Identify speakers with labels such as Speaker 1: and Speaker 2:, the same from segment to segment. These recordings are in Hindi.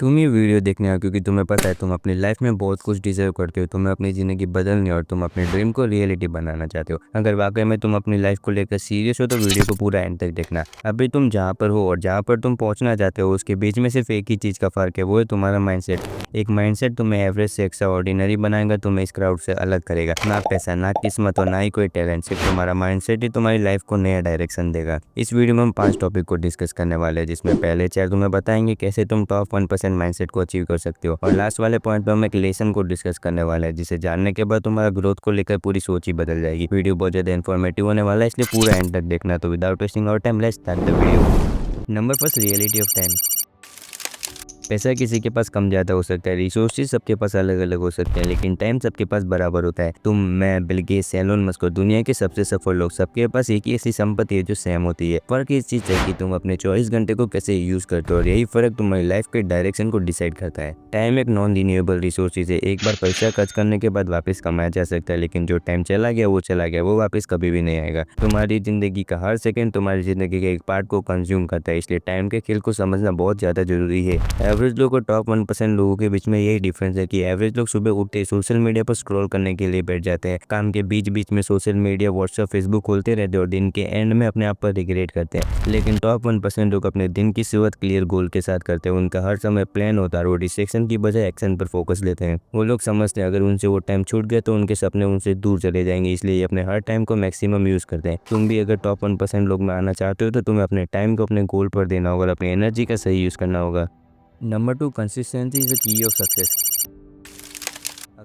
Speaker 1: तुम ये वीडियो देखने आओ क्योंकि तुम्हें पता है तुम अपनी लाइफ में बहुत कुछ डिजर्व करते हो। तुम्हें अपनी ज़िंदगी बदलनी है और तुम अपने ड्रीम को रियलिटी बनाना चाहते हो। अगर वाकई में तुम अपनी लाइफ को लेकर सीरियस हो तो वीडियो को पूरा एंड तक देखना। अभी तुम जहाँ पर हो और जहाँ पर तुम पहुँचना चाहते हो उसके बीच में सिर्फ एक ही चीज़ का फ़र्क है, वो है तुम्हारा माइंडसेट। एक माइंडसेट तुम्हें एवरेज से एक्स्ट्रा ऑर्डिनरी बनाएगा, तुम्हें इस क्राउड से अलग करेगा। ना पैसा, ना किस्मत और ना ही कोई टैलेंट, सिर्फ तुम्हारा माइंडसेट ही तुम्हारी लाइफ को नया डायरेक्शन देगा। इस वीडियो में हम 5 टॉपिक को डिस्कस करने वाले हैं, जिसमें पहले 4 तुम्हें बताएंगे कैसे तुम टॉप 1% माइंडसेट को अचीव कर सकते हो और लास्ट वाले पॉइंट पर हम एक लेसन को डिस्कस करने वाले हैं, जिसे जानने के बाद तुम्हारा ग्रोथ को लेकर पूरी सोच ही बदल जाएगी। वीडियो बहुत ज़्यादा इन्फॉर्मेटिव होने वाला है, इसलिए पूरा एंड तक देखना। तो without wasting our time, let's start the video. Number first, reality of time. पैसा किसी के पास कम ज़्यादा हो सकता है, रिसोर्सेज सबके पास अलग अलग हो सकते हैं, लेकिन टाइम सबके पास बराबर होता है। तुम, मैं, बिल गेट्स, एलोन मस्क, दुनिया के सबसे सफल लोग, सबके पास एक ही ऐसी संपत्ति है जो सेम होती है। फर्क इस चीज़ है कि तुम अपने 24 घंटे को कैसे यूज़ करते हो और यही फर्क तुम्हारी लाइफ के डायरेक्शन को डिसाइड करता है। टाइम एक नॉन रिन्यूएबल रिसोर्सेज है। एक बार पैसा खर्च करने के बाद वापस कमाया जा सकता है, लेकिन जो टाइम चला गया वो चला गया, वो वापस कभी भी नहीं आएगा। तुम्हारी ज़िंदगी का हर सेकेंड तुम्हारी ज़िंदगी के एक पार्ट को कंज्यूम करता है, इसलिए टाइम के खेल को समझना बहुत ज़्यादा जरूरी है। एवरेज लोग और टॉप 1% लोगों के बीच में यही डिफरेंस है कि एवरेज लोग सुबह उठते सोशल मीडिया पर स्क्रॉल करने के लिए बैठ जाते हैं। काम के बीच बीच में सोशल मीडिया, व्हाट्सएप, फेसबुक खोलते रहते हैं और दिन के एंड में अपने आप पर रिग्रेट करते हैं। लेकिन टॉप 1% लोग अपने दिन की शुरुआत क्लियर गोल के साथ करते हैं। उनका हर समय प्लान होता है और वो डिस्ट्रैक्शन की बजाय एक्शन पर फोकस लेते हैं। वो लोग समझते हैं अगर उनसे वो टाइम छूट गया तो उनके सपने उनसे दूर चले जाएंगे, इसलिए ये अपने हर टाइम को मैक्सिमम यूज़ करते हैं। तुम भी अगर टॉप 1% लोग में आना चाहते हो तो तुम्हें अपने टाइम को अपने गोल पर देना होगा और अपनी एनर्जी का सही यूज़ करना होगा। Number 2, consistency is the key of success.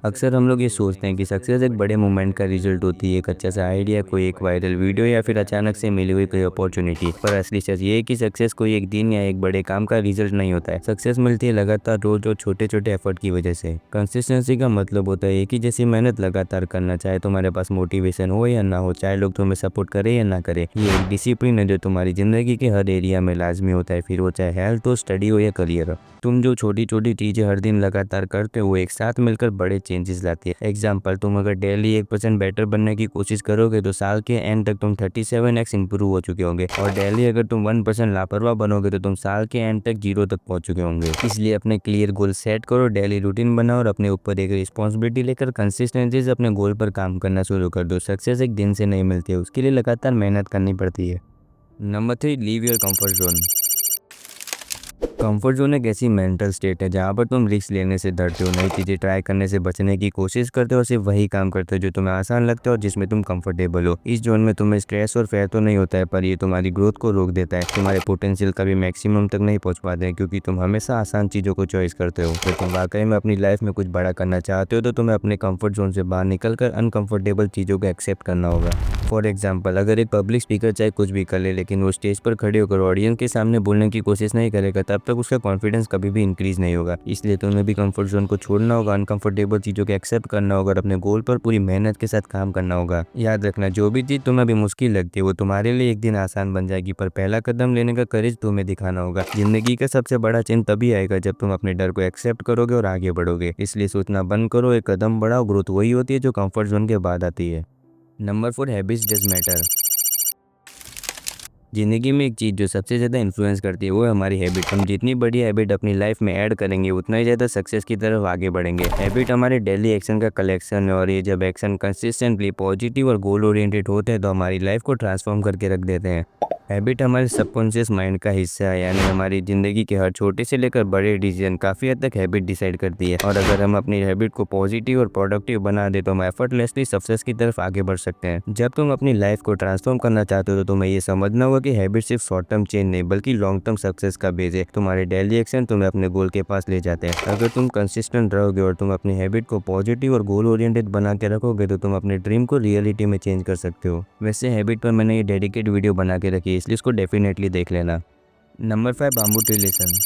Speaker 1: अक्सर हम लोग ये सोचते हैं कि सक्सेस एक बड़े मूवमेंट का रिजल्ट होती है, एक अच्छा सा आइडिया, कोई एक वायरल वीडियो या फिर अचानक से मिली हुई कोई अपॉर्चुनिटी। पर असली सच ये है कि सक्सेस कोई एक दिन या एक बड़े काम का रिजल्ट नहीं होता है। सक्सेस मिलती है लगातार रोज और छोटे छोटे एफर्ट की वजह से। कंसिस्टेंसी का मतलब होता है एक ही जैसी मेहनत लगातार करना, चाहे तुम्हारे पास मोटिवेशन हो या ना हो, चाहे लोग तुम्हें सपोर्ट करे या ना करे। ये एक डिसिप्लिन है जो तुम्हारी जिंदगी के हर एरिया में लाजमी होता है, फिर वो चाहे हेल्थ हो, स्टडी हो या करियर हो। तुम जो छोटी छोटी चीज़ें हर दिन लगातार करते हो वो एक साथ मिलकर बड़े चेंजेस लाती है। एग्जाम्पल, तुम अगर डेली 1% बेटर बनने की कोशिश करोगे तो साल के एंड तक तुम 37x इंप्रूव हो चुके होंगे, और डेली अगर तुम 1% लापरवाह बनोगे तो तुम साल के एंड तक 0 तक पहुंच चुके होंगे। इसलिए अपने क्लियर गोल सेट करो, डेली रूटीन बनाओ और अपने ऊपर एक रिस्पॉन्सिबिलिटी लेकर कंसिस्टेंसी से अपने गोल पर काम करना शुरू कर दो। सक्सेस एक दिन से नहीं मिलती है, उसके लिए लगातार मेहनत करनी पड़ती है। Number 3, leave your comfort zone. Comfort zone एक ऐसी मेंटल स्टेट है जहाँ पर तुम रिस्क लेने से डरते हो, नई चीज़ें ट्राई करने से बचने की कोशिश करते हो, सिर्फ वही काम करते हो जो तुम्हें आसान लगता है और जिसमें तुम कंफर्टेबल हो। इस जोन में तुम्हें स्ट्रेस और फेयर तो नहीं होता है, पर ये तुम्हारी ग्रोथ को रोक देता है। तुम्हारे पोटेंशियल का भी मैक्सिमम तक नहीं पहुँच पाते हैं क्योंकि तुम हमेशा आसान चीज़ों को चॉइस करते हो। तो तुम वाकई में अपनी लाइफ में कुछ बड़ा करना चाहते हो तो तुम्हें अपने कंफर्ट जोन से बाहर निकलकर अनकंफर्टेबल चीज़ों को एक्सेप्ट करना होगा। फॉर एग्जाम्पल, अगर एक पब्लिक स्पीकर चाहे कुछ भी कर ले लेकिन वो स्टेज पर खड़े होकर ऑडियंस के सामने बोलने की कोशिश नहीं करेगा, तब तक उसका कॉन्फिडेंस कभी भी इंक्रीज नहीं होगा। इसलिए तुम्हें भी कंफर्ट जोन को छोड़ना होगा, अनकंफर्टेबल चीज़ों को एक्सेप्ट करना होगा और अपने गोल पर पूरी मेहनत के साथ काम करना होगा। याद रखना, जो भी चीज़ तुम्हें अभी मुश्किल लगती है वो तुम्हारे लिए एक दिन आसान बन जाएगी, पर पहला कदम लेने का करेज तुम्हें दिखाना होगा। जिंदगी का सबसे बड़ा चेंज तभी आएगा जब तुम अपने डर को एक्सेप्ट करोगे और आगे बढ़ोगे। इसलिए सोचना बंद करो, एक कदम बढ़ाओ। ग्रोथ वही होती है जो कंफर्ट जोन के बाद आती है। Number 4, habits does matter. ज़िंदगी में एक चीज़ जो सबसे ज़्यादा इन्फ्लुएंस करती है वो है हमारी हैबिट। हम जितनी बड़ी हैबिट अपनी लाइफ में ऐड करेंगे उतना ही ज़्यादा सक्सेस की तरफ आगे बढ़ेंगे। हैबिट हमारे डेली एक्शन का कलेक्शन है और ये जब एक्शन कंसिस्टेंटली पॉजिटिव और गोल ओरिएंटेड होते हैं तो हमारी लाइफ को ट्रांसफॉर्म करके रख देते हैं। हैबिट हमारे सबकॉन्शियस माइंड का हिस्सा है, यानी हमारी ज़िंदगी के हर छोटे से लेकर बड़े डिसीजन काफ़ी हद तक हैबिट डिसाइड करती है। और अगर हम अपनी हैबिट को पॉजिटिव और प्रोडक्टिव बना दे तो हम एफर्टलेसली सक्सेस की तरफ आगे बढ़ सकते हैं। जब तुम अपनी लाइफ को ट्रांसफॉर्म करना चाहते हो तो तुम्हें ये समझना होगा कि हैबिट सिर्फ शॉर्ट टर्म चेंज नहीं बल्कि लॉन्ग टर्म सक्सेस का बेस है। तुम्हारे डेली एक्शन तुम्हें अपने गोल के पास ले जाते हैं। अगर तुम कंसिस्टेंट रहोगे और तुम अपनी हैबिट को पॉजिटिव और गोल ओरिएंटेड बना के रखोगे तो तुम अपने ड्रीम को रियलिटी में चेंज कर सकते हो। वैसे हैबिट पर मैंने ये डेडिकेट वीडियो बना के रखी है, इसलिए इसको डेफिनेटली देख लेना। Number 5, bamboo tree lesson.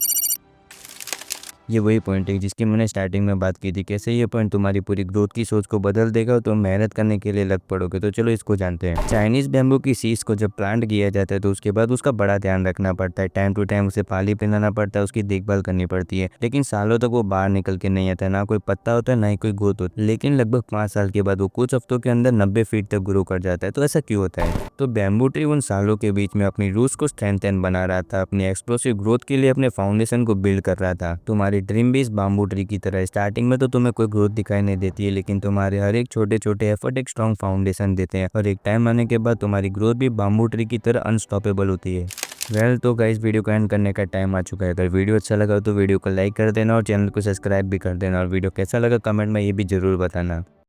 Speaker 1: ये वही पॉइंट है जिसकी मैंने स्टार्टिंग में बात की थी। कैसे ये पॉइंट तुम्हारी पूरी ग्रोथ की सोच को बदल देगा और तुम मेहनत करने के लिए लग पड़ोगे। तो चलो इसको जानते हैं। चाइनीज बैम्बू की सीड्स को जब प्लांट किया जाता है तो उसके बाद उसका बड़ा ध्यान रखना पड़ता है। टाइम टू टाइम उसे पानी पिलाना पड़ता है, उसकी देखभाल करनी पड़ती है। लेकिन सालों तक वो बाहर निकल के नहीं आता, ना कोई पत्ता होता है ना ही कोई ग्रोथ होती है। लेकिन लगभग 5 साल के बाद वो कुछ हफ्तों के अंदर 90 फीट तक ग्रो कर जाता है। तो ऐसा क्यों होता है? तो बैम्बू ट्री उन सालों के बीच में अपनी रूट्स को स्ट्रेंथन बना रहा था, अपनी एक्सप्लोसिव ग्रोथ के लिए अपने फाउंडेशन को बिल्ड कर रहा था। तुम्हारी तुम्हारी ड्रीम भी इस बाम्बू ट्री की तरह है। स्टार्टिंग में तो तुम्हें कोई ग्रोथ दिखाई नहीं देती है, लेकिन तुम्हारे हर एक छोटे छोटे एफर्ट एक स्ट्रॉन्ग फाउंडेशन देते हैं और एक टाइम आने के बाद तुम्हारी ग्रोथ भी बाम्बू ट्री की तरह अनस्टॉपेबल होती है। तो गाइस वीडियो को एंड करने का टाइम आ चुका है। अगर वीडियो अच्छा लगा तो वीडियो को लाइक कर देना और चैनल को सब्सक्राइब भी कर देना, और वीडियो कैसा लगा कमेंट में ये भी ज़रूर बताना।